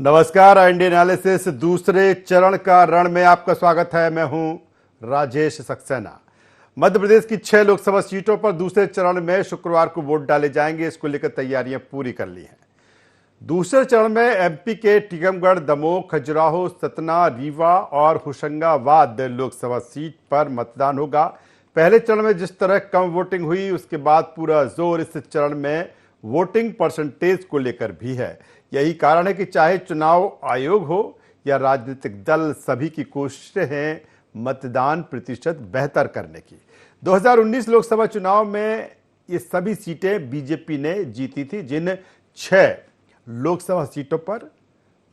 नमस्कार, Indian analysis दूसरे चरण का रण में आपका स्वागत है। मैं हूं राजेश सक्सेना। मध्य प्रदेश की 6 लोकसभा सीटों पर दूसरे चरण में शुक्रवार को वोट डाले जाएंगे। इसको लेकर तैयारियां पूरी कर ली हैं। दूसरे चरण में एमपी के टीकमगढ़, दमोह, खजुराहो, सतना, रीवा और होशंगाबाद लोकसभा सीट पर मतदान होगा। पहले चरण में जिस तरह कम वोटिंग हुई, उसके बाद पूरा जोर इस चरण में वोटिंग परसेंटेज को लेकर भी है। यही कारण है कि चाहे चुनाव आयोग हो या राजनीतिक दल, सभी की कोशिशें हैं मतदान प्रतिशत बेहतर करने की। 2019 लोकसभा चुनाव में ये सभी सीटें बीजेपी ने जीती थी। जिन 6 लोकसभा सीटों पर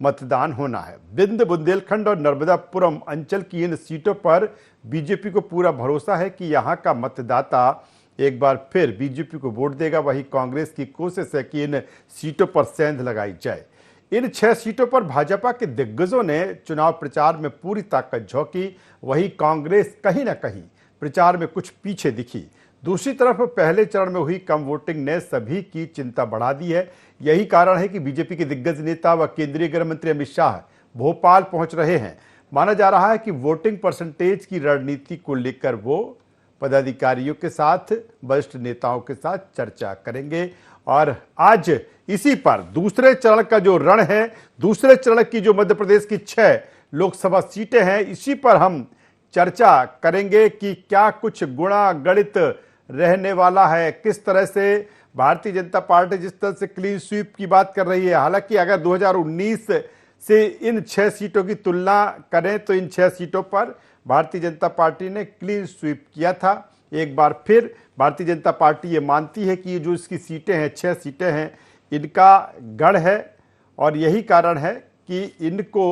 मतदान होना है, बिंद, बुंदेलखंड और नर्मदापुरम अंचल की इन सीटों पर बीजेपी को पूरा भरोसा है कि यहां का मतदाता एक बार फिर बीजेपी को वोट देगा। वहीं कांग्रेस की कोशिश है कि इन सीटों पर सेंध लगाई जाए। इन 6 सीटों पर भाजपा के दिग्गजों ने चुनाव प्रचार में पूरी ताकत झोंकी। वहीं कांग्रेस कहीं ना कहीं प्रचार में कुछ पीछे दिखी। दूसरी तरफ पहले चरण में हुई कम वोटिंग ने सभी की चिंता बढ़ा दी है। यही कारण है कि बीजेपी के दिग्गज नेता व केंद्रीय गृह मंत्री अमित शाह भोपाल पहुंच रहे हैं। माना जा रहा है कि वोटिंग परसेंटेज की रणनीति को लेकर वो पदाधिकारियों के साथ, वरिष्ठ नेताओं के साथ चर्चा करेंगे। और आज इसी पर दूसरे चरण का जो रण है, दूसरे चरण की जो मध्य प्रदेश की 6 लोकसभा सीटें हैं, इसी पर हम चर्चा करेंगे कि क्या कुछ गुणा गणित रहने वाला है। किस तरह से भारतीय जनता पार्टी जिस तरह से क्लीन स्वीप की बात कर रही है, हालांकि अगर 2019 से इन 6 सीटों की तुलना करें तो इन 6 सीटों पर भारतीय जनता पार्टी ने क्लीन स्वीप किया था। एक बार फिर भारतीय जनता पार्टी ये मानती है कि ये जो इसकी सीटें हैं, 6 सीटें हैं, इनका गढ़ है और यही कारण है कि इनको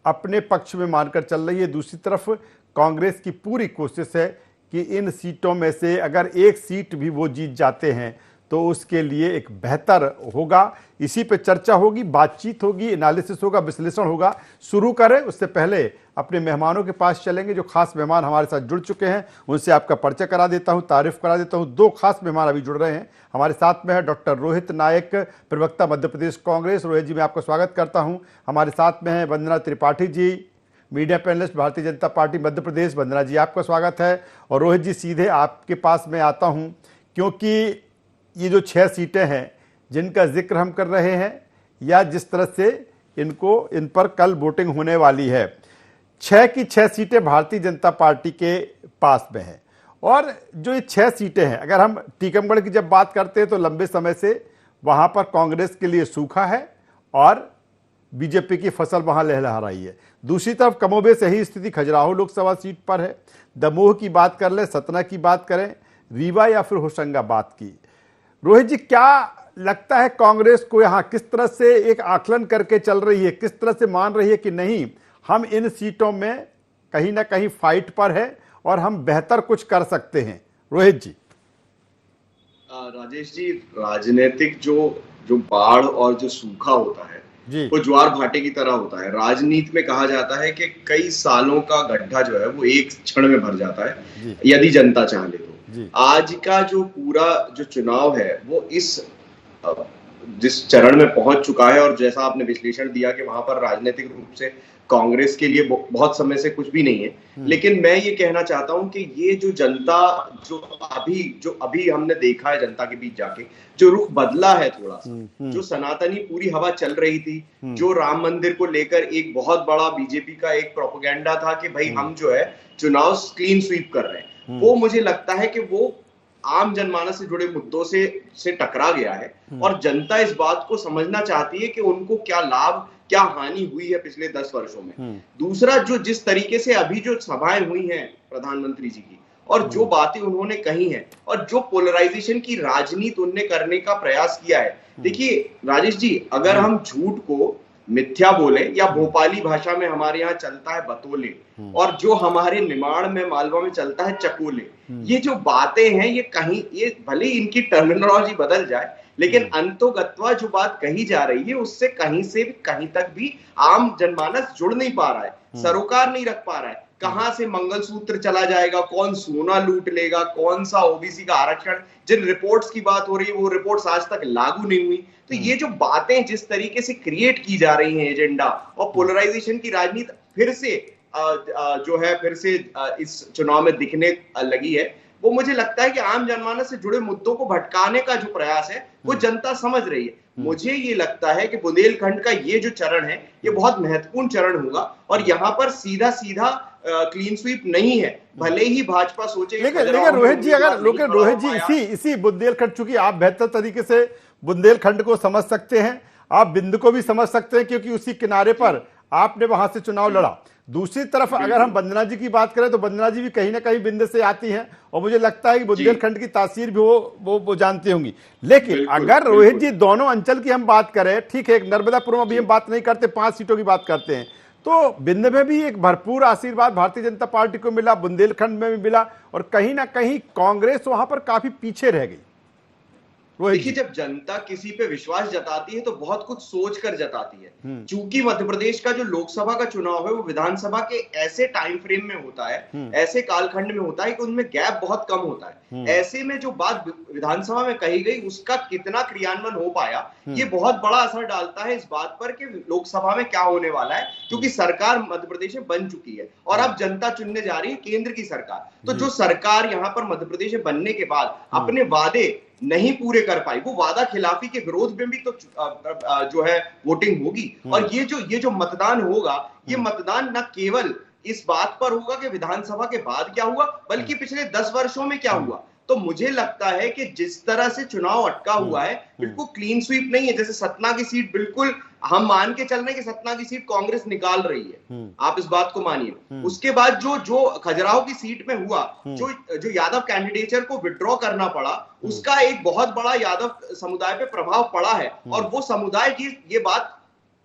अपने पक्ष में मानकर चल रही है। दूसरी तरफ कांग्रेस की पूरी कोशिश है कि इन सीटों में से अगर एक सीट भी वो जीत जाते हैं तो उसके लिए एक बेहतर होगा। इसी पे चर्चा होगी, बातचीत होगी, एनालिसिस होगा, विश्लेषण होगा। शुरू करें उससे पहले अपने मेहमानों के पास चलेंगे। जो खास मेहमान हमारे साथ जुड़ चुके हैं उनसे आपका परिचय करा देता हूं, तारीफ करा देता हूं। 2 खास मेहमान अभी जुड़ रहे हैं। हमारे साथ में है डॉक्टर रोहित नायक, प्रवक्ता मध्य प्रदेश कांग्रेस। रोहित जी, मैं आपका स्वागत करता हूँ। हमारे साथ में है वंदना Tripathi ji, media panelist, Bharatiya Janata party Madhya Pradesh. वंदना जी, आपका स्वागत है। और रोहित जी, सीधे आपके पास में आता हूँ क्योंकि ये जो 6 सीटें हैं जिनका जिक्र हम कर रहे हैं या जिस तरह से इन पर कल वोटिंग होने वाली है, 6 की 6 सीटें भारतीय जनता पार्टी के पास में हैं। और जो ये 6 सीटें हैं, अगर हम टीकमगढ़ की जब बात करते हैं तो लंबे समय से वहां पर कांग्रेस के लिए सूखा है और बीजेपी की फसल वहां लहलहा रही है। दूसरी तरफ कमोबेश यही स्थिति खजुराहो लोकसभा सीट पर है। दमोह की बात कर लें, सतना की बात करें, रीवा या फिर होशंगाबाद की। रोहित जी, क्या लगता है कांग्रेस को यहाँ किस तरह से एक आकलन करके चल रही है, किस तरह से मान रही है कि नहीं, हम इन सीटों में कहीं ना कहीं फाइट पर है और हम बेहतर कुछ कर सकते हैं? रोहित जी। राजेश जी, राजनीतिक जो बाढ़ और जो सूखा होता है वो ज्वार भाटे की तरह होता है। राजनीति में कहा जाता है कि कई सालों का गड्ढा जो है वो एक क्षण में भर जाता है यदि जनता चाहे तो। आज का जो पूरा जो चुनाव है वो जिस चरण में पहुंच चुका है, और जैसा आपने विश्लेषण दिया कि वहां पर राजनीतिक रूप से कांग्रेस के लिए बहुत समय से कुछ भी नहीं है, लेकिन मैं ये कहना चाहता हूं कि ये जो जनता जो अभी हमने देखा है, जनता के बीच जाके जो रुख बदला है थोड़ा सा, जो सनातनी पूरी हवा चल रही थी, जो राम मंदिर को लेकर एक बहुत बड़ा बीजेपी का एक प्रोपेगेंडा था कि भाई हम जो है चुनाव क्लीन स्वीप कर रहे हैं, वो मुझे लगता है कि वो आम जनमानस से जुड़े मुद्दों से टकरा गया है। और जनता इस बात को समझना चाहती है कि उनको क्या लाभ क्या हानि हुई है पिछले 10 वर्षों में। दूसरा, जो जिस तरीके से अभी जो सभाएं हुई हैं प्रधानमंत्री जी की और जो बातें उन्होंने कही हैं और जो पोलराइजेशन की राजनीति उनने करने का प्रयास किया है। देखिए राजेश जी, अगर हम झूठ को मिथ्या बोले या भोपाली भाषा में हमारे यहाँ चलता है बतोले, और जो हमारे निमाड़ में मालवा में चलता है चकोले, ये जो बातें हैं ये भले इनकी टर्मिनोलॉजी बदल जाए, लेकिन अंतोगत्वा जो बात कही जा रही है उससे कहीं से भी कहीं तक भी आम जनमानस जुड़ नहीं पा रहा है, सरोकार नहीं रख पा रहा है। कहां से मंगलसूत्र चला जाएगा, कौन सोना लूट लेगा, कौन सा ओबीसी का आरक्षण, जिन रिपोर्ट्स की बात हो रही है वो रिपोर्ट्स आज तक लागू नहीं हुई। तो ये जो बातें जिस तरीके से क्रिएट की जा रही हैं एजेंडा, और पोलराइजेशन की राजनीति फिर से जो है फिर से इस चुनाव में दिखने लगी है, वो मुझे लगता है कि आम जनमानस से जुड़े मुद्दों को भटकाने का जो प्रयास है वो जनता समझ रही है। मुझे ये लगता है कि बुंदेलखंड का ये जो चरण है ये बहुत महत्वपूर्ण चरण होगा, और यहाँ पर सीधा सीधा क्लीन स्वीप नहीं है, भले ही भाजपा सोचे। लेकिन रोहित जी, अगर रोहित जी इसी बुंदेलखंड, चूंकि आप बेहतर तरीके से बुंदेलखंड को समझ सकते हैं, आप बिंद को भी समझ सकते हैं, क्योंकि उसी किनारे पर आपने वहां से चुनाव लड़ा। दूसरी तरफ अगर हम वंदना जी की बात करें तो वंदना जी भी कहीं ना कहीं बिंद से आती हैं, और मुझे लगता है कि बुंदेलखंड की तासीर भी वो जानती होंगी। लेकिन अगर रोहित जी दोनों अंचल की हम बात करें, ठीक है, एक नर्मदापुर में भी हम बात नहीं करते, 5 सीटों की बात करते हैं, तो बिंद में भी एक भरपूर आशीर्वाद भारतीय जनता पार्टी को मिला, बुंदेलखंड में भी मिला, और कहीं ना कहीं कांग्रेस वहां पर काफी पीछे रह गई। देखिए, जब जनता किसी पे विश्वास जताती है तो बहुत कुछ सोच कर जताती है। चूंकि मध्य प्रदेश का जो लोकसभा का चुनाव है वो विधानसभा के ऐसे टाइम फ्रेम में होता है, ऐसे कालखंड में होता है कि उनमें गैप बहुत कम होता है। ऐसे में जो बात विधानसभा में कही गई उसका कितना क्रियान्वयन हो पाया, ये बहुत बड़ा असर डालता है इस बात पर कि लोकसभा में क्या होने वाला है, क्योंकि सरकार मध्य प्रदेश में बन चुकी है और अब जनता चुनने जा रही है केंद्र की सरकार। तो जो सरकार यहाँ पर मध्य प्रदेश में बनने के बाद अपने वादे नहीं पूरे कर पाई, वो वादा खिलाफी के विरोध में भी तो जो है वोटिंग होगी। और ये जो मतदान होगा, ये मतदान न केवल इस बात पर होगा कि विधानसभा के बाद क्या हुआ, बल्कि पिछले 10 वर्षों में क्या हुआ। तो मुझे लगता है कि जिस तरह से चुनाव अटका हुआ है, बिल्कुल क्लीन स्वीप नहीं है। जैसे सतना की सीट, बिल्कुल हम मान के चल रहे हैं कि सतना की सीट कांग्रेस निकाल रही है, आप इस बात को मानिए। उसके बाद जो खजुराहो की सीट में हुआ, जो यादव कैंडिडेचर को विड्रॉ करना पड़ा, उसका एक बहुत बड़ा यादव समुदाय पे प्रभाव पड़ा है, और वो समुदाय की ये बात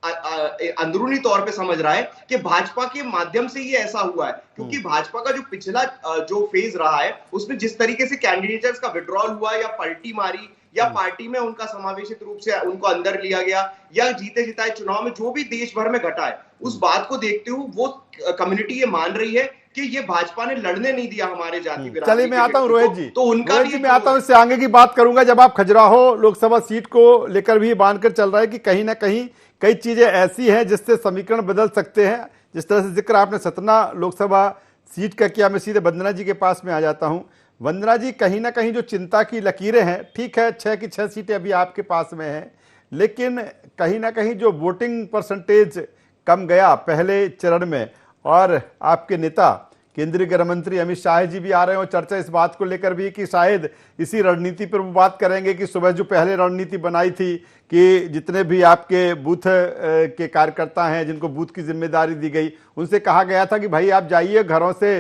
अंदरूनी तौर पे समझ रहा है कि भाजपा के माध्यम से ये ऐसा हुआ है, क्योंकि भाजपा का जो पिछला जो फेज रहा है उसमें जिस तरीके से कैंडिडेट्स का विड्रॉल हुआ, या पलटी मारी, या पार्टी में उनका समावेशित रूप से उनको अंदर लिया गया, या जीते जिताए चुनाव में जो भी देश भर में घटा है, उस बात को देखते हुए वो कम्युनिटी ये मान रही है कि ये भाजपा ने लड़ने नहीं दिया हमारे जाति विरोधी। चलिए मैं आता हूं रोहित जी, तो उनका भी मैं आता हूं, इससे आगे की बात करूंगा। जब आप खजुराहो लोकसभा सीट को लेकर भी बांधकर चल रहा है कि कहीं ना कहीं कई चीजें ऐसी हैं जिससे समीकरण बदल सकते हैं, जिस तरह से जिक्र आपने सतना लोकसभा सीट का किया, मैं सीधे वंदना जी के पास में आ जाता हूं। वंदना जी, कहीं ना कहीं जो चिंता की लकीरें हैं, ठीक है 6 की 6 सीटें अभी आपके पास में हैं, लेकिन कहीं ना कहीं जो वोटिंग परसेंटेज कम गया पहले चरण में, और आपके नेता केंद्रीय गृह मंत्री अमित शाह जी भी आ रहे हैं, और चर्चा इस बात को लेकर भी कि शायद इसी रणनीति पर वो बात करेंगे कि सुबह जो पहले रणनीति बनाई थी कि जितने भी आपके बूथ के कार्यकर्ता हैं जिनको बूथ की जिम्मेदारी दी गई, उनसे कहा गया था कि भाई आप जाइए घरों से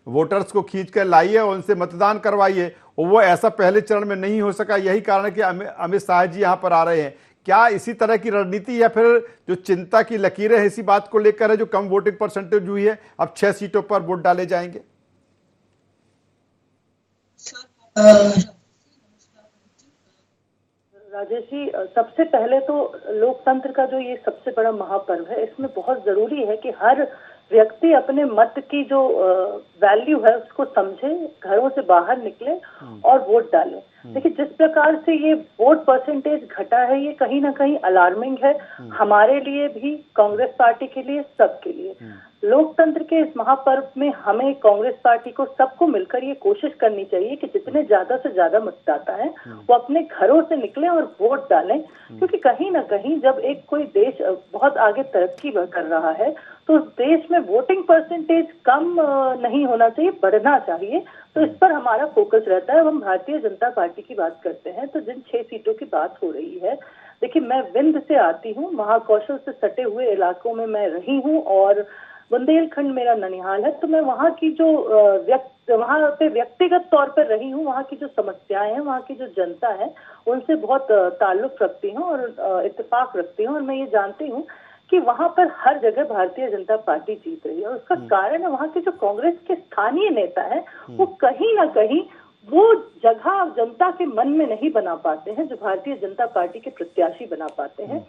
वोटर्स को खींच कर लाइए और उनसे मतदान करवाइए, और वो ऐसा पहले चरण में नहीं हो सका। यही कारण है कि अमित शाह जी यहाँ पर आ रहे हैं। क्या इसी तरह की रणनीति, या फिर जो चिंता की लकीरें हैं इसी बात को लेकर है, जो कम वोटिंग परसेंटेज हुई है, अब 6 सीटों पर वोट डाले जाएंगे? राजेश जी, सबसे पहले तो लोकतंत्र का जो ये सबसे बड़ा महापर्व है, इसमें बहुत जरूरी है कि हर व्यक्ति अपने मत की जो वैल्यू है उसको समझे, घरों से बाहर निकले और वोट डाले। देखिए, जिस प्रकार से ये वोट परसेंटेज घटा है, ये कहीं ना कहीं अलार्मिंग है, हमारे लिए भी, कांग्रेस पार्टी के लिए, सबके लिए। लोकतंत्र के इस महापर्व में हमें कांग्रेस पार्टी को सबको मिलकर ये कोशिश करनी चाहिए कि जितने ज्यादा से ज्यादा मतदाता हैं वो अपने घरों से निकलें और वोट डालें, क्योंकि कहीं ना कहीं जब एक कोई देश बहुत आगे तरक्की कर रहा है तो उस देश में वोटिंग परसेंटेज कम नहीं होना चाहिए, बढ़ना चाहिए। तो इस पर हमारा फोकस रहता है। हम भारतीय जनता पार्टी की बात करते हैं तो जिन 6 सीटों की बात हो रही है, देखिए मैं विंध्य से आती हूँ, महाकौशल से सटे हुए इलाकों में मैं रही हूँ, और बुंदेलखंड मेरा ननिहाल है। तो मैं वहाँ की जो वहाँ पे व्यक्तिगत तौर पर रही हूँ, वहाँ की जो समस्याएं हैं, वहाँ की जो जनता है, उनसे बहुत ताल्लुक रखती हूँ और इत्तेफाक रखती हूँ, और मैं ये जानती हूँ कि वहाँ पर हर जगह भारतीय जनता पार्टी जीत रही है। और उसका कारण है वहाँ के जो कांग्रेस के स्थानीय नेता है, वो कहीं ना कहीं वो जगह जनता के मन में नहीं बना पाते हैं जो भारतीय जनता पार्टी के प्रत्याशी बना पाते हैं।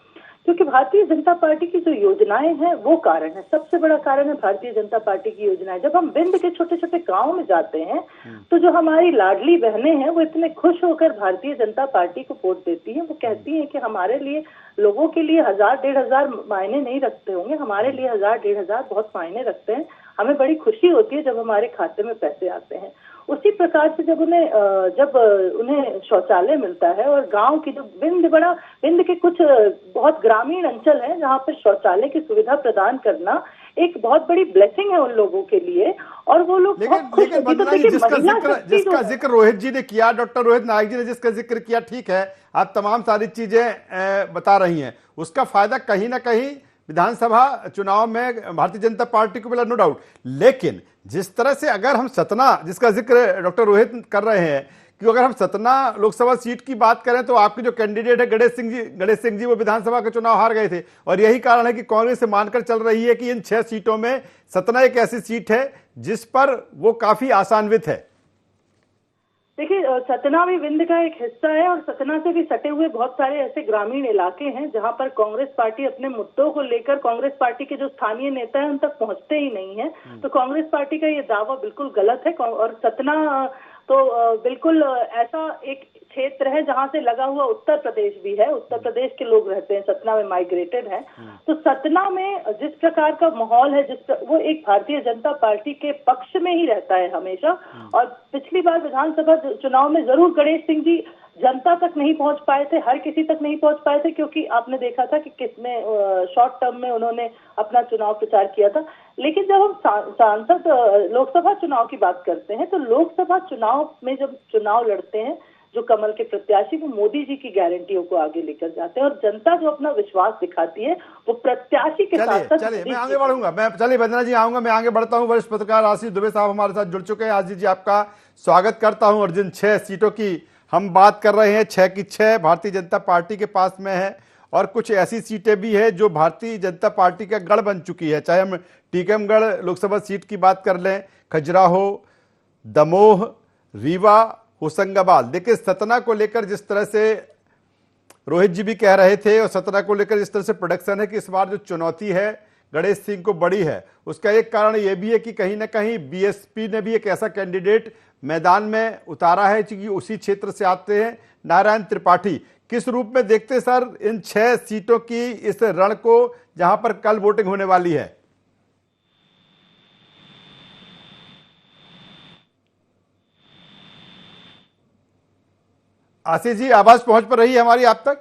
क्योंकि भारतीय जनता पार्टी की जो योजनाएं हैं वो कारण है, सबसे बड़ा कारण है भारतीय जनता पार्टी की योजनाएं। जब हम विंध्य के छोटे छोटे गांव में जाते हैं तो जो हमारी लाडली बहनें हैं वो इतने खुश होकर भारतीय जनता पार्टी को वोट देती हैं। वो कहती हैं कि हमारे लिए, लोगों के लिए 1000-1500 मायने नहीं रखते होंगे, हमारे लिए 1000-1500 बहुत मायने रखते हैं। हमें बड़ी खुशी होती है जब हमारे खाते में पैसे आते हैं। उसी प्रकार से जब उन्हें शौचालय मिलता है, और गांव की जो विंध्य के कुछ बहुत ग्रामीण अंचल हैं जहां पर शौचालय की सुविधा प्रदान करना एक बहुत बड़ी ब्लेसिंग है उन लोगों के लिए, और वो लोग बहुत खुश होते हैं। तो देखिए, जिसका जिक्र रोहित जी ने किया, डॉक्टर रोहित नायक जी ने जिसका जिक्र किया, ठीक है, आप तमाम सारी चीजें बता रही हैं, उसका फायदा कहीं ना कहीं विधानसभा चुनाव में भारतीय जनता पार्टी को मिला, नो डाउट। लेकिन जिस तरह से अगर हम सतना, जिसका जिक्र डॉक्टर रोहित कर रहे हैं, कि अगर हम सतना लोकसभा सीट की बात करें तो आपके जो कैंडिडेट है गणेश सिंह जी वो विधानसभा का चुनाव हार गए थे, और यही कारण है कि कांग्रेस से मानकर चल रही है कि इन 6 सीटों में सतना एक ऐसी सीट है जिस पर वो काफी आशान्वित है। देखिए, सतना भी विंध्य का एक हिस्सा है, और सतना से भी सटे हुए बहुत सारे ऐसे ग्रामीण इलाके हैं जहां पर कांग्रेस पार्टी अपने मुद्दों को लेकर, कांग्रेस पार्टी के जो स्थानीय नेता हैं उन तक पहुंचते ही नहीं है। तो कांग्रेस पार्टी का ये दावा बिल्कुल गलत है। और सतना तो बिल्कुल ऐसा एक क्षेत्र है जहां से लगा हुआ उत्तर प्रदेश भी है, उत्तर प्रदेश के लोग रहते हैं सतना में, माइग्रेटेड है। तो सतना में जिस प्रकार का माहौल है, वो एक भारतीय जनता पार्टी के पक्ष में ही रहता है हमेशा। और पिछली बार विधानसभा चुनाव में जरूर गणेश सिंह जी जनता तक नहीं पहुंच पाए थे, हर किसी तक नहीं पहुंच पाए थे, क्योंकि आपने देखा था कि किसमें शॉर्ट टर्म में उन्होंने अपना चुनाव प्रचार किया था। लेकिन जब हम सांसद लोकसभा चुनाव की बात करते हैं तो लोकसभा चुनाव में जब चुनाव लड़ते हैं जो कमल के प्रत्याशी, वो मोदी जी की गारंटियों को आगे लेकर जाते हैं, और जनता जो अपना विश्वास दिखाती है वो प्रत्याशी के साथ। चलिए मैं आगे बढ़ूंगा, चलिए वंदना जी आऊंगा, मैं आगे बढ़ता हूं। वरिष्ठ पत्रकार आशीष दुबे साहब हमारे साथ जुड़ चुके हैं। आशीष जी आपका स्वागत करता हूं। और जिन 6 सीटों की हम बात कर रहे हैं, 6 की 6 भारतीय जनता पार्टी के पास में है, और कुछ ऐसी सीटें भी है जो भारतीय जनता पार्टी का गढ़ बन चुकी है। चाहे हम टीकमगढ़ लोकसभा सीट की बात कर लें, खजुराहो, दमोह, रीवा, होशंगाबाद। देखिए, सतना को लेकर जिस तरह से रोहित जी भी कह रहे थे, और सतना को लेकर जिस तरह से प्रोडक्शन है कि इस बार जो चुनौती है गणेश सिंह को बड़ी है, उसका एक कारण यह भी है कि कहीं ना कहीं बीएसपी ने भी एक ऐसा कैंडिडेट मैदान में उतारा है कि उसी क्षेत्र से आते हैं, नारायण त्रिपाठी। किस रूप में देखते सर इन 6 सीटों की इस रण को, जहां पर कल वोटिंग होने वाली है? आशीष जी, आवाज पहुंच पर रही है हमारी आप तक?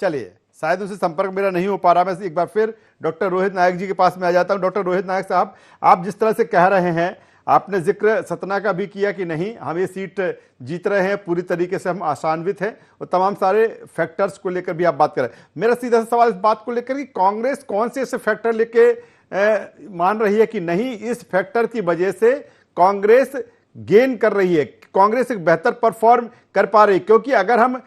चलिए, शायद उनसे संपर्क मेरा नहीं हो पा रहा। मैं एक बार फिर डॉक्टर रोहित नायक जी के पास में आ जाता हूं। डॉक्टर रोहित नायक साहब, आप जिस तरह से कह रहे हैं, आपने जिक्र सतना का भी किया कि नहीं हम ये सीट जीत रहे हैं, पूरी तरीके से हम आशान्वित हैं, और तमाम सारे फैक्टर्स को लेकर भी आप बात करें। मेरा सीधा सा सवाल इस बात को लेकर कि कांग्रेस कौन से ऐसे फैक्टर लेके मान रही है कि नहीं इस फैक्टर की वजह से कांग्रेस गेन कर रही है, कांग्रेस एक बेहतर परफॉर्म कर पा रही? क्योंकि अगर हम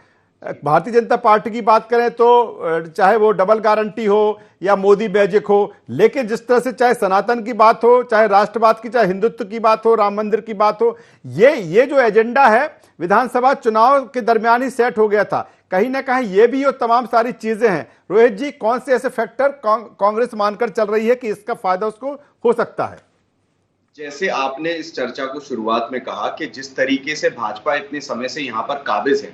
भारतीय जनता पार्टी की बात करें तो चाहे वो डबल गारंटी हो या मोदी मैजिक हो, लेकिन जिस तरह से चाहे सनातन की बात हो, चाहे राष्ट्रवाद की, चाहे हिंदुत्व की बात हो, राम मंदिर की बात हो, ये जो एजेंडा है विधानसभा चुनाव के दरमियान ही सेट हो गया था। कहीं ना कहीं ये भी और तमाम सारी चीजें हैं। रोहित जी, कौन से ऐसे फैक्टर कांग्रेस मानकर चल रही है कि इसका फायदा उसको हो सकता है? जैसे आपने इस चर्चा को शुरुआत में कहा कि जिस तरीके से भाजपा इतने समय से यहाँ पर काबिज है,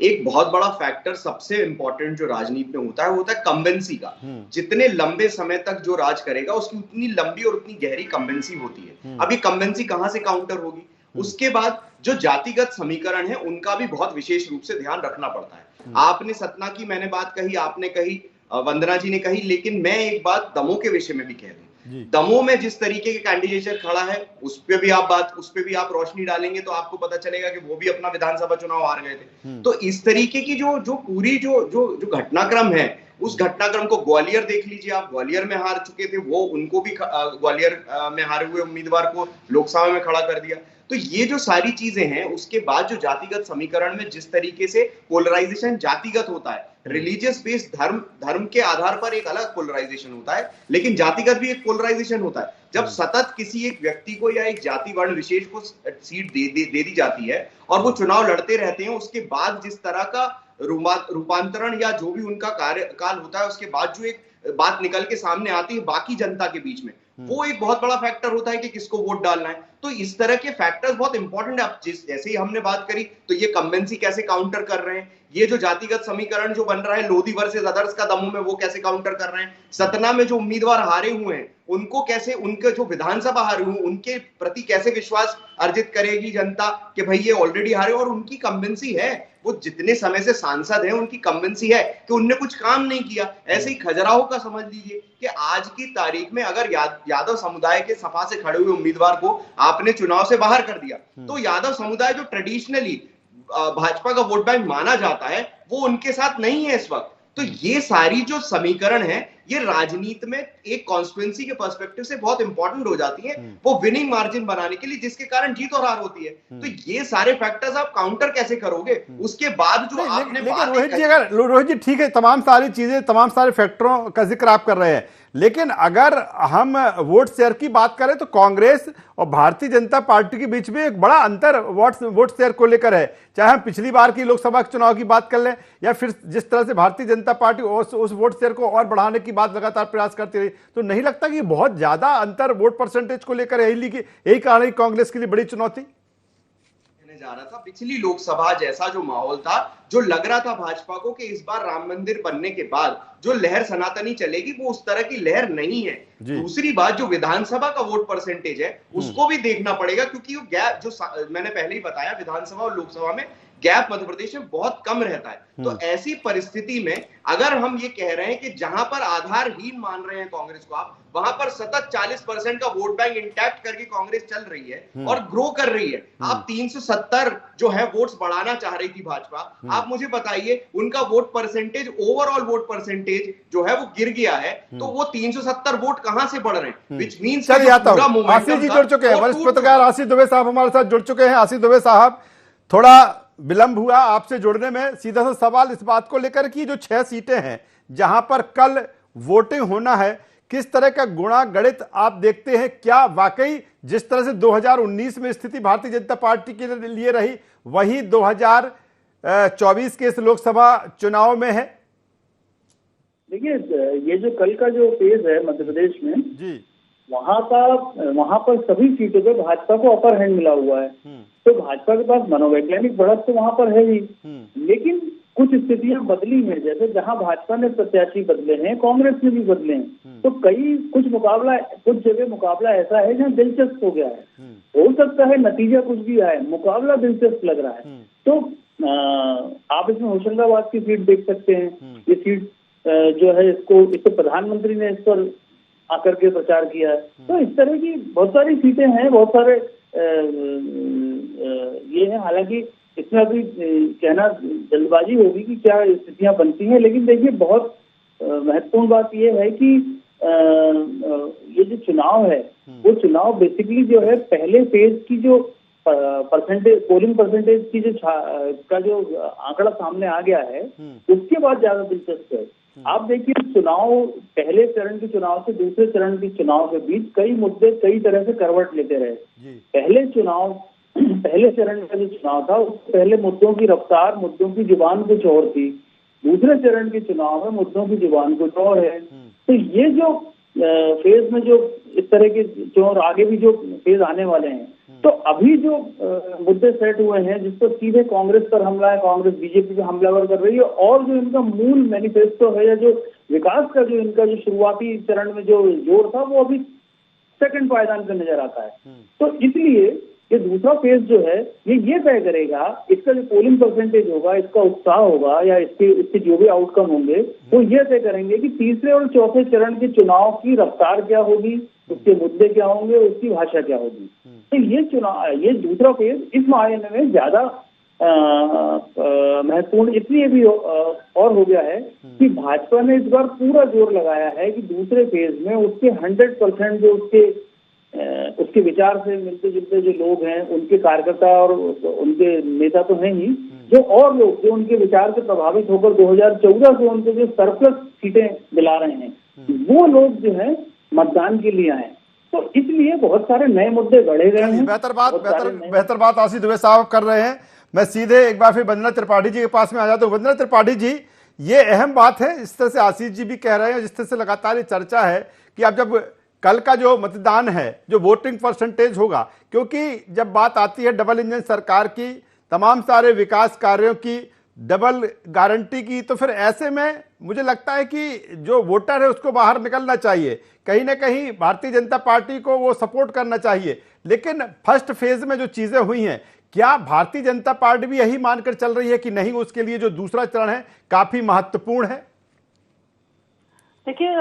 एक बहुत बड़ा फैक्टर सबसे इंपॉर्टेंट जो राजनीति में होता है वो होता है कम्बेंसी का। जितने लंबे समय तक जो राज करेगा उसकी उतनी लंबी और उतनी गहरी कम्बेंसी होती है। अब ये कम्बेंसी कहां से काउंटर होगी? उसके बाद जो जातिगत समीकरण है उनका भी बहुत विशेष रूप से ध्यान रखना पड़ता है। आपने सतना की मैंने बात कही, आपने कही, वंदना जी ने कही, लेकिन मैं एक बात दमोह के विषय में भी कह दूं। दमोह में जिस तरीके के कैंडिडेट खड़ा है उस पे भी आप रोशनी डालेंगे तो आपको पता चलेगा कि वो भी अपना विधानसभा चुनाव हार गए थे। तो इस तरीके की जो पूरी जो घटनाक्रम है, उस घटनाक्रम को ग्वालियर देख लीजिए आप, ग्वालियर में हार चुके थे वो, उनको भी ग्वालियर में हारे हुए उम्मीदवार को लोकसभा में खड़ा कर दिया। तो ये जो सारी चीजें हैं, उसके बाद जो जातिगत समीकरण में जिस तरीके से पोलराइजेशन जातिगत होता है, रिलीजियस बेस्ड धर्म के आधार पर एक अलग पोलराइजेशन होता है, लेकिन जातिगत भी एक पोलराइजेशन होता है। जब सतत किसी एक व्यक्ति को या एक जाति वर्ण विशेष को सीट दे दी जाती है और वो चुनाव लड़ते रहते हैं, उसके बाद जिस तरह का रूपांतरण या जो भी उनका कार्यकाल होता है उसके बाद जो एक बात निकल के सामने आती है बाकी जनता के बीच में, वो एक बहुत बड़ा फैक्टर होता है कि किसको वोट डालना है। तो इस तरह के फैक्टर्स बहुत इंपॉर्टेंट है। अब जैसे ही हमने बात करी तो ये कम्बेंसी कैसे काउंटर कर रहे हैं, ये जो जातिगत समीकरण जो बन रहा है लोधी वर्सेस अदर्स का दमोह में, वो कैसे काउंटर कर रहे हैं। सतना में जो उम्मीदवार हारे हुए हैं उनको कैसे, उनके जो विधानसभा हारे हुए उनके प्रति कैसे विश्वास अर्जित करेगी जनता कि भाई ये ऑलरेडी हारे और उनकी कम्बेंसी है, वो जितने समय से सांसद हैं उनकी कम्बेंसी है कि उनने कुछ काम नहीं किया। ऐसे ही खजुराहो का समझ लीजिए कि आज की तारीख में अगर यादव समुदाय के सपा से खड़े हुए उम्मीदवार को आपने चुनाव से बाहर कर दिया तो यादव समुदाय जो ट्रेडिशनली भाजपा का वोट बैंक माना जाता है वो उनके साथ नहीं है इस वक्त। तो ये सारी जो समीकरण है ये राजनीति में एक कॉन्स्टिट्यूएंसी के पर्सपेक्टिव से बहुत इंपॉर्टेंट हो जाती है, वो विनिंग मार्जिन बनाने के लिए जिसके कारण जीत और हार होती है। तो ये सारे फैक्टर्स आप काउंटर कैसे करोगे उसके बाद जो आपने बात। रोहित जी ठीक है, तमाम सारी चीजें, तमाम सारे फैक्टरों का जिक्र आप कर रहे हैं, लेकिन अगर हम वोट शेयर की बात करें तो कांग्रेस और भारतीय जनता पार्टी के बीच में एक बड़ा अंतर वोट शेयर को लेकर है। चाहे हम पिछली बार की लोकसभा चुनाव की बात कर लें या फिर जिस तरह से भारतीय जनता पार्टी उस वोट शेयर को और बढ़ाने की बात लगातार प्रयास करती रही, तो नहीं लगता कि बहुत ज्यादा अंतर वोट परसेंटेज को लेकर यही कारण है कांग्रेस के लिए बड़ी चुनौती जा रहा था। पिछली लोकसभा जैसा जो माहौल था, जो लग रहा था भाजपा को कि इस बार राम मंदिर बनने के बाद जो लहर सनातनी चलेगी वो उस तरह की लहर नहीं है। दूसरी बात जो विधानसभा का वोट परसेंटेज है उसको भी देखना पड़ेगा, क्योंकि वो गैप जो मैंने पहले ही बताया विधानसभा और लोकसभा में गैप मध्य प्रदेश में बहुत कम रहता है। तो ऐसी परिस्थिति में अगर हम ये कह रहे हैं कि जहां पर आधारहीन मान रहे हैं कांग्रेस को आप, वहां पर सतत 40% का वोट बैंक इंटैक्ट करके कांग्रेस चल रही है और ग्रो कर रही है। आप 370 जो है वोट्स बढ़ाना चाह रही थी भाजपा, आप मुझे बताइए उनका vote percentage, overall vote percentage जो है वो गिर गया है, तो वो 370 वोट कहां से बढ़ रहे हैं, विच मींस आशीष जी जुड़ चुके हैं, वरिष्ठ पत्रकार आशीष दुबे साहब हमारे साथ जुड़ चुके हैं। आशीष दुबे साहब, थोड़ा विलंब हुआ आपसे जुड़ने में, सीधा सा सवाल इस बात को लेकर कि जो 6 सीटें हैं जहां पर कल वोटिंग होना है, किस तरह का गुणा गणित आप देखते हैं? क्या वाकई जिस तरह से 2019 में स्थिति भारतीय जनता पार्टी के लिए रही वही 2024 के इस लोकसभा चुनाव में है? देखिए, ये जो कल का जो फेज है मध्य प्रदेश में जी, वहां पर सभी सीटों पे भाजपा को अपर हैंड मिला हुआ है। तो भाजपा के पास मनोवैज्ञानिक बढ़त तो वहां पर है ही, लेकिन कुछ स्थितियां बदली हैं। जैसे जहां भाजपा ने प्रत्याशी बदले हैं, कांग्रेस ने भी बदले हैं। तो कुछ जगह मुकाबला ऐसा है जहां दिलचस्प हो गया है। हो सकता है नतीजा कुछ भी आए, मुकाबला दिलचस्प लग रहा है। तो आप इसमें होशंगाबाद की सीट देख सकते हैं। ये सीट जो है इसको प्रधानमंत्री ने इस पर आकर के प्रचार किया है। तो इस तरह की बहुत सारी सीटें हैं, बहुत सारे ये है। हालांकि इसमें अभी कहना जल्दबाजी होगी कि क्या स्थितियां बनती हैं, लेकिन देखिए बहुत महत्वपूर्ण बात यह है कि ये जो चुनाव है वो चुनाव बेसिकली जो है पहले फेज की जो पोलिंग परसेंटेज की जो आंकड़ा सामने आ गया है उसके बाद ज्यादा दिलचस्प है। आप देखिए चुनाव, पहले चरण के चुनाव से दूसरे चरण के चुनाव के बीच कई मुद्दे कई तरह से करवट लेते रहे। पहले चरण का जो चुनाव था उससे पहले मुद्दों की रफ्तार, मुद्दों की जुबान कुछ और थी। दूसरे चरण के चुनाव में मुद्दों की जुबान कुछ और है। तो ये जो फेज में जो इस तरह के जो और आगे भी जो फेज आने वाले हैं, तो अभी जो मुद्दे सेट हुए हैं जिस पर सीधे कांग्रेस पर हमला है, कांग्रेस बीजेपी पे हमलावर कर रही है, और जो इनका मूल मैनिफेस्टो है या जो विकास का जो इनका जो शुरुआती चरण में जो जोर था वो अभी सेकंड पायदान पर नजर आता है। तो इसलिए ये दूसरा फेज जो है ये तय करेगा, इसका जो पोलिंग परसेंटेज होगा, इसका उत्साह होगा या इसके जो भी आउटकम होंगे वो ये तय करेंगे कि तीसरे और चौथे चरण के चुनाव की रफ्तार क्या होगी, उसके मुद्दे क्या होंगे, उसकी भाषा क्या होगी। तो ये दूसरा फेज इस मायने में ज्यादा महत्वपूर्ण इसलिए भी और हो गया है कि भाजपा ने इस बार पूरा जोर लगाया है कि दूसरे फेज में उसके 100% जो उसके विचार से मिलते जुलते जो लोग हैं, उनके कार्यकर्ता और उनके नेता तो हैं ही, जो और लोग जो उनके विचार से प्रभावित होकर 2014 से उनको जो सरप्लस सीटें दिला रहे हैं, वो लोग जो है मतदान के लिए आए। तो इसलिए बहुत सारे नए मुद्दे गढ़े गए हैं। बेहतर बात आशीष दुबे साहब कर रहे हैं। मैं सीधे एक बार फिर वंदना त्रिपाठी जी के पास में आ जाता हूँ। वंदना त्रिपाठी जी, ये अहम बात है, इस तरह से आशीष जी भी कह रहे हैं, जिस तरह से लगातार ये चर्चा है कि अब जब कल का जो मतदान है, जो वोटिंग परसेंटेज होगा, क्योंकि जब बात आती है डबल इंजन सरकार की, तमाम सारे विकास कार्यों की, डबल गारंटी की, तो फिर ऐसे में मुझे लगता है कि जो वोटर है उसको बाहर निकलना चाहिए, कहीं ना कहीं भारतीय जनता पार्टी को वो सपोर्ट करना चाहिए। लेकिन फर्स्ट फेज में जो चीजें हुई हैं, क्या भारतीय जनता पार्टी भी यही मानकर चल रही है कि नहीं, उसके लिए जो दूसरा चरण है काफी महत्वपूर्ण है? देखिए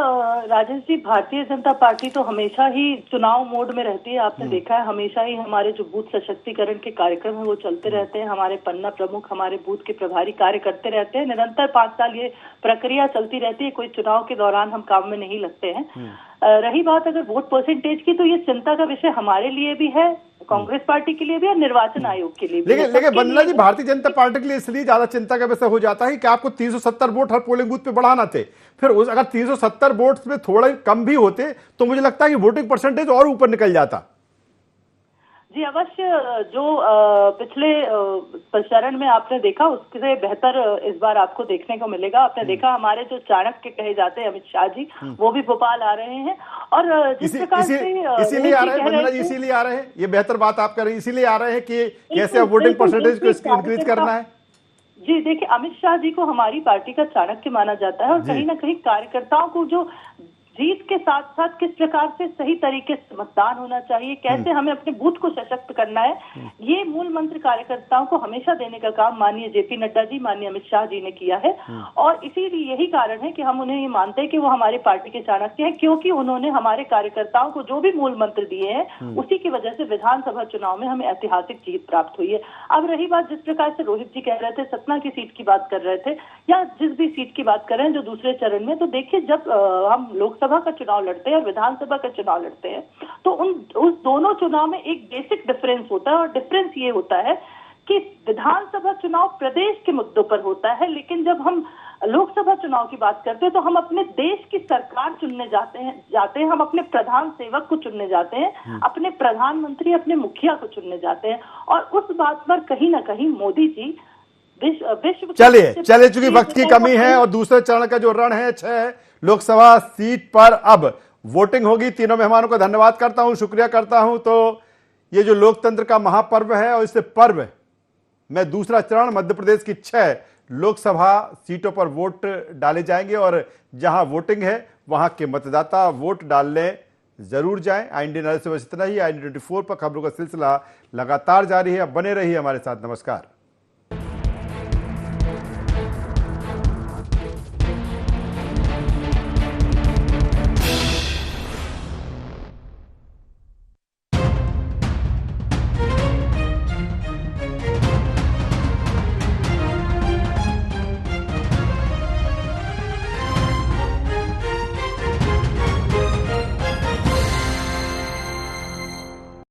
राजेश जी, भारतीय जनता पार्टी तो हमेशा ही चुनाव मोड में रहती है। आपने देखा है, हमेशा ही हमारे जो बूथ सशक्तिकरण के कार्यक्रम है वो चलते रहते हैं। हमारे पन्ना प्रमुख, हमारे बूथ के प्रभारी कार्य करते रहते हैं। निरंतर 5 साल ये प्रक्रिया चलती रहती है, कोई चुनाव के दौरान हम काम में नहीं लगते हैं। रही बात अगर वोट परसेंटेज की, तो ये चिंता का विषय हमारे लिए भी है, कांग्रेस पार्टी के लिए भी और निर्वाचन आयोग के लिए भी। लेकिन वंदना जी, भारतीय जनता पार्टी के लिए इसलिए ज्यादा चिंता का विषय हो जाता है कि आपको 370 वोट हर पोलिंग बूथ पे बढ़ाना थे। फिर अगर 370 वोट में थोड़े कम भी होते तो मुझे लगता है कि वोटिंग परसेंटेज और ऊपर निकल जाता। जी अवश्य, जो पिछले चरण में आपने देखा उससे बेहतर इस बार आपको देखने को मिलेगा। आपने देखा हमारे जो चाणक्य कहे जाते हैं अमित शाह जी, वो भी भोपाल आ रहे हैं। और जिस प्रकार से इसीलिए आ रहे हैं वंदना जी, इसीलिए आ रहे हैं, ये बेहतर बात आप कर रही हैं, इसीलिए आ रहे हैं कि कैसे वोटिंग परसेंटेज को इंक्रीज करना है। जी देखिए, अमित शाह जी को हमारी पार्टी का चाणक्य माना जाता है और कहीं ना कहीं कार्यकर्ताओं को जो जीत के साथ साथ किस प्रकार से सही तरीके से मतदान होना चाहिए, कैसे हमें अपने बूथ को सशक्त करना है, ये मूल मंत्र कार्यकर्ताओं को हमेशा देने का काम माननीय जेपी नड्डा जी, माननीय अमित शाह जी ने किया है। और इसीलिए यही कारण है कि हम उन्हें ये मानते हैं कि वो हमारी पार्टी के चाणक्य हैं, क्योंकि उन्होंने हमारे कार्यकर्ताओं को जो भी मूल मंत्र दिए हैं उसी की वजह से विधानसभा चुनाव में हमें ऐतिहासिक जीत प्राप्त हुई है। अब रही बात, जिस प्रकार से रोहित जी कह रहे थे, सतना की सीट की बात कर रहे थे या जिस भी सीट की बात कर रहे हैं जो दूसरे चरण में, तो देखिए जब हम लोकसभा का चुनाव लड़ते हैं और विधानसभा का चुनाव लड़ते हैं तो उस दोनों चुनाव में एक बेसिक डिफरेंस होता है। और डिफरेंस ये होता है कि विधानसभा चुनाव प्रदेश के मुद्दों पर होता है, लेकिन जब हम लोकसभा चुनाव की बात करते हैं तो हम अपने देश की सरकार चुनने जाते हैं, हम अपने प्रधान सेवक को चुनने जाते हैं, अपने प्रधानमंत्री, अपने मुखिया को चुनने जाते हैं। और उस बात पर कहीं ना कहीं मोदी जी विश्व चलिए चूंकि वक्त की कमी है और दूसरे चरण का जो रण है 6 लोकसभा सीट पर अब वोटिंग होगी। तीनों मेहमानों का धन्यवाद करता हूं, शुक्रिया करता हूं। तो ये जो लोकतंत्र का महापर्व है और इस पर्व में दूसरा चरण मध्य प्रदेश की 6 लोकसभा सीटों पर वोट डाले जाएंगे और जहां वोटिंग है वहां के मतदाता वोट डालने जरूर जाएं। IND से बस इतना ही। IND 24 पर खबरों का सिलसिला लगातार जारी है, अब बने रहिए हमारे साथ। नमस्कार।